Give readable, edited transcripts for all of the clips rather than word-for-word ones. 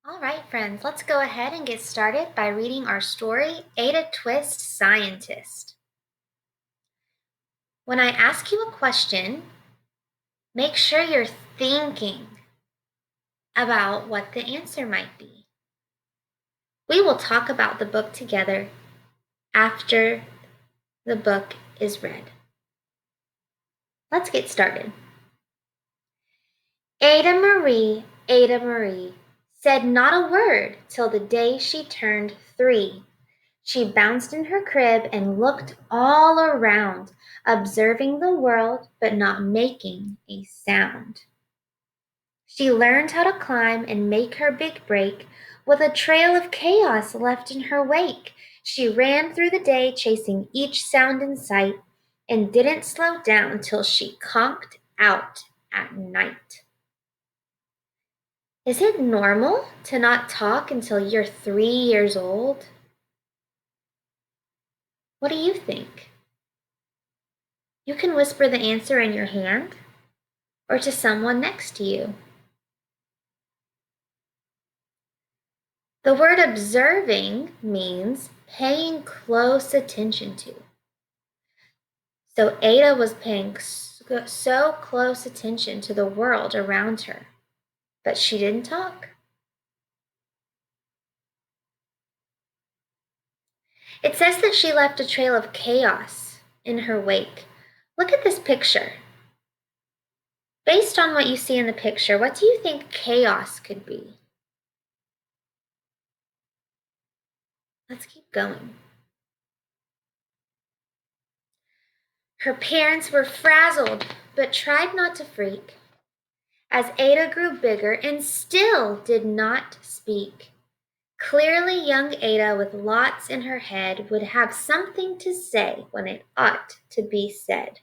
All right, friends, let's go ahead and get started by reading our story, Ada Twist, Scientist. When I ask you a question, make sure you're thinking about what the answer might be. We will talk about the book together after the book is read. Let's get started. Ada Marie, said not a word till the day she turned 3. She bounced in her crib and looked all around, observing the world but not making a sound. She learned how to climb and make her big break with a trail of chaos left in her wake. She ran through the day chasing each sound in sight and didn't slow down till she conked out at night. Is it normal to not talk until you're 3 years old? What do you think? You can whisper the answer in your hand or to someone next to you. The word observing means paying close attention to. So Ada was paying so close attention to the world around her, but she didn't talk. It says that she left a trail of chaos in her wake. Look at this picture. Based on what you see in the picture, what do you think chaos could be? Let's keep going. Her parents were frazzled, but tried not to freak, as Ada grew bigger and still did not speak. Clearly, young Ada, with lots in her head, would have something to say when it ought to be said.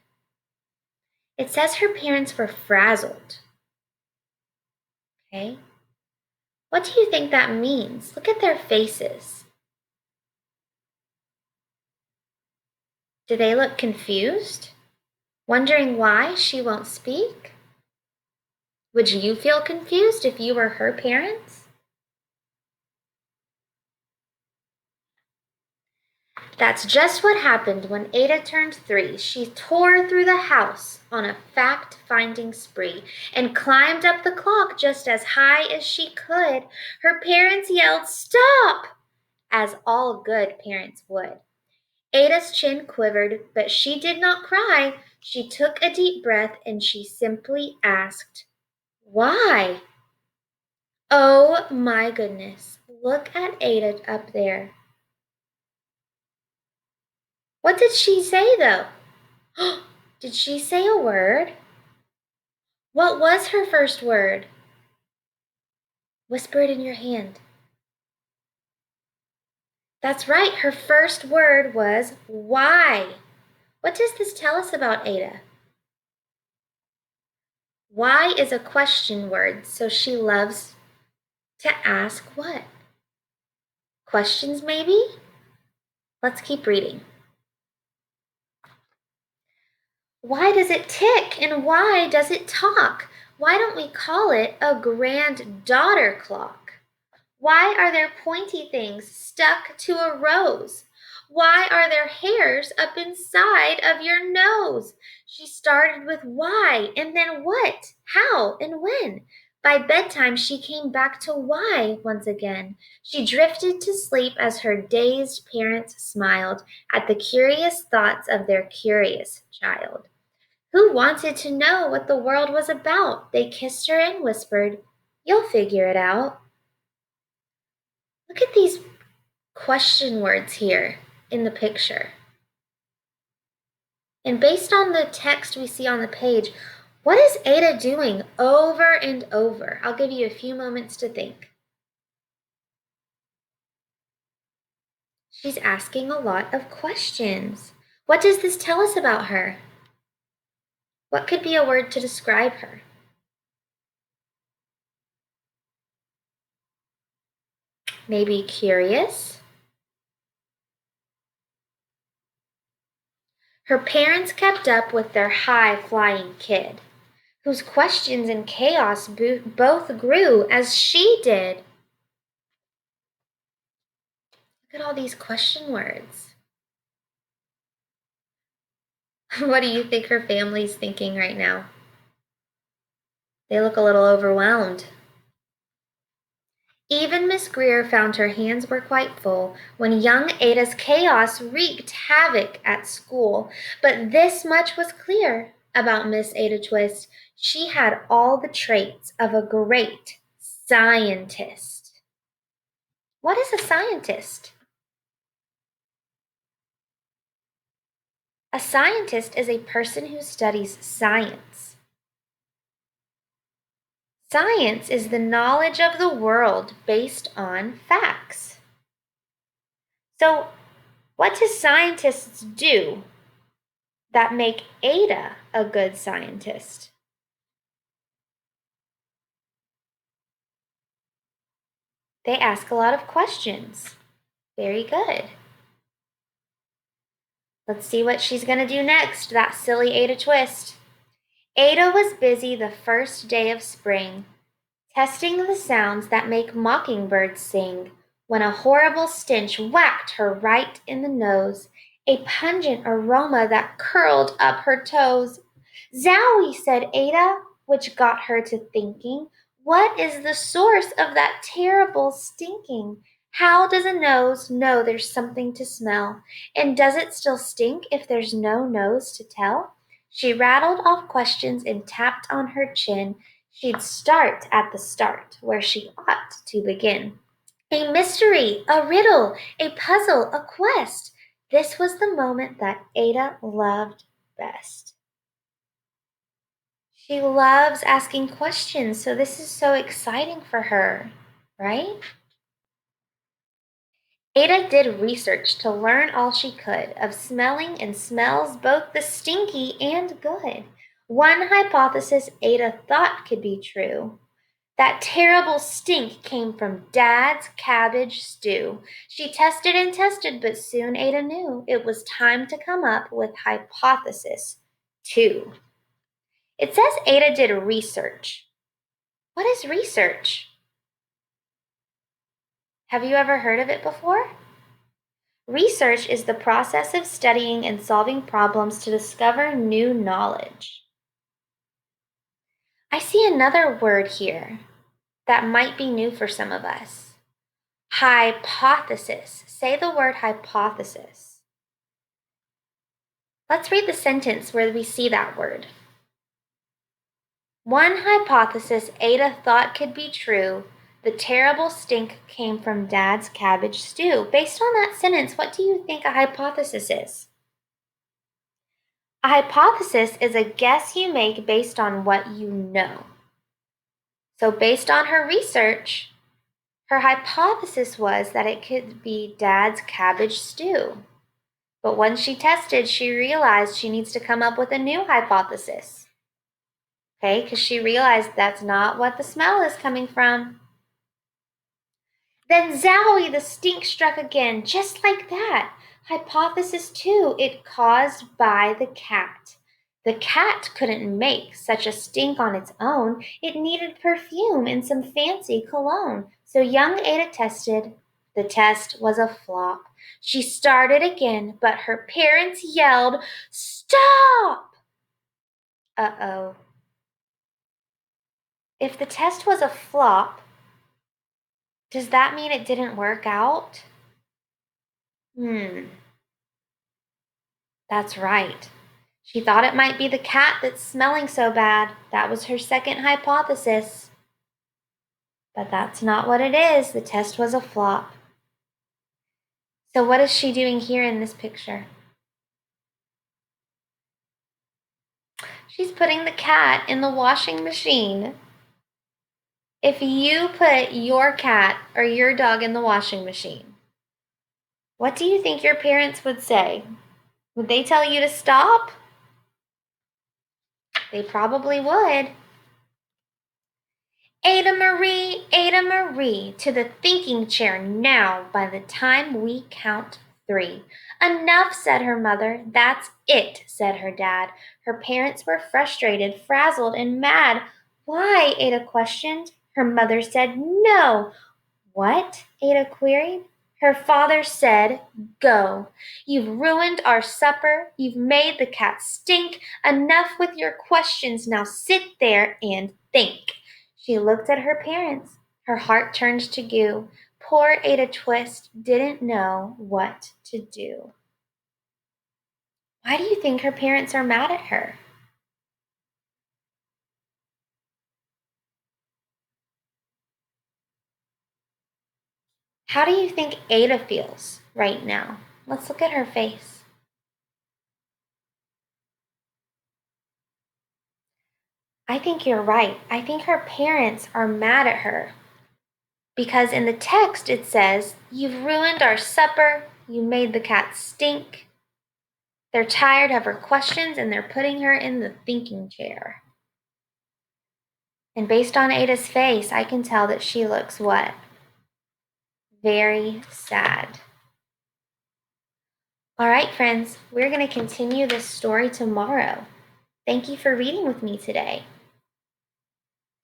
It says her parents were frazzled. Okay? What do you think that means? Look at their faces. Do they look confused? Wondering why she won't speak? Would you feel confused if you were her parents? That's just what happened when Ada turned 3. She tore through the house on a fact-finding spree and climbed up the clock just as high as she could. Her parents yelled, "Stop!" as all good parents would. Ada's chin quivered, but she did not cry. She took a deep breath and she simply asked, "Why?" Oh my goodness, look at Ada up there. What did she say though? Did she say a word? What was her first word? Whisper it in your hand. That's right, her first word was why. What does this tell us about Ada? Why is a question word, so she loves to ask what? Questions maybe? Let's keep reading. Why does it tick and why does it talk? Why don't we call it a granddaughter clock? Why are there pointy things stuck to a rose? Why are there hairs up inside of your nose? She started with why and then what, how, and when. By bedtime, she came back to why once again. She drifted to sleep as her dazed parents smiled at the curious thoughts of their curious child. Who wanted to know what the world was about? They kissed her and whispered, "You'll figure it out." Look at these question words here in the picture. And based on the text we see on the page, what is Ada doing over and over? I'll give you a few moments to think. She's asking a lot of questions. What does this tell us about her? What could be a word to describe her? Maybe curious? Her parents kept up with their high-flying kid, whose questions and chaos both grew as she did. Look at all these question words. What do you think her family's thinking right now? They look a little overwhelmed. Even Miss Greer found her hands were quite full when young Ada's chaos wreaked havoc at school. But this much was clear about Miss Ada Twist. She had all the traits of a great scientist. What is a scientist? A scientist is a person who studies science. Science is the knowledge of the world based on facts. So, what do scientists do that make Ada a good scientist? They ask a lot of questions. Very good. Let's see what she's going to do next, that silly Ada Twist. Ada was busy the first day of spring, testing the sounds that make mockingbirds sing, when a horrible stench whacked her right in the nose, a pungent aroma that curled up her toes. Zowie, said Ada, which got her to thinking, what is the source of that terrible stinking? How does a nose know there's something to smell? And does it still stink if there's no nose to tell? She rattled off questions and tapped on her chin. She'd start at the start, where she ought to begin. A mystery, a riddle, a puzzle, a quest. This was the moment that Ada loved best. She loves asking questions, so this is so exciting for her, right? Ada did research to learn all she could of smelling and smells, both the stinky and good. One hypothesis Ada thought could be true. That terrible stink came from Dad's cabbage stew. She tested and tested, but soon Ada knew it was time to come up with hypothesis 2. It says Ada did research. What is research? Have you ever heard of it before? Research is the process of studying and solving problems to discover new knowledge. I see another word here that might be new for some of us. Hypothesis. Say the word hypothesis. Let's read the sentence where we see that word. One hypothesis Ada thought could be true. The terrible stink came from Dad's cabbage stew. Based on that sentence, what do you think a hypothesis is? A hypothesis is a guess you make based on what you know. So based on her research, her hypothesis was that it could be Dad's cabbage stew. But when she tested, she realized she needs to come up with a new hypothesis. Okay, because she realized that's not what the smell is coming from. Then zowie, the stink struck again, just like that. Hypothesis 2, it caused by the cat. The cat couldn't make such a stink on its own. It needed perfume and some fancy cologne. So young Ada tested. The test was a flop. She started again, but her parents yelled, "Stop!" Uh-oh. If the test was a flop, does that mean it didn't work out? That's right. She thought it might be the cat that's smelling so bad. That was her second hypothesis. But that's not what it is. The test was a flop. So what is she doing here in this picture? She's putting the cat in the washing machine. If you put your cat or your dog in the washing machine, what do you think your parents would say? Would they tell you to stop? They probably would. Ada Marie, to the thinking chair now by the time we count 3. Enough, said her mother. That's it, said her dad. Her parents were frustrated, frazzled, and mad. Why? Ada questioned. Her mother said no. What? Ada queried. Her father said, "Go. You've ruined our supper. You've made the cat stink. Enough with your questions. Now sit there and think." She looked at her parents. Her heart turned to goo. Poor Ada Twist didn't know what to do. Why do you think her parents are mad at her? How do you think Ada feels right now? Let's look at her face. I think you're right. I think her parents are mad at her because in the text it says, "You've ruined our supper. You made the cat stink." They're tired of her questions and they're putting her in the thinking chair. And based on Ada's face, I can tell that she looks what? Very sad. All right, friends, we're going to continue this story tomorrow. Thank you for reading with me today.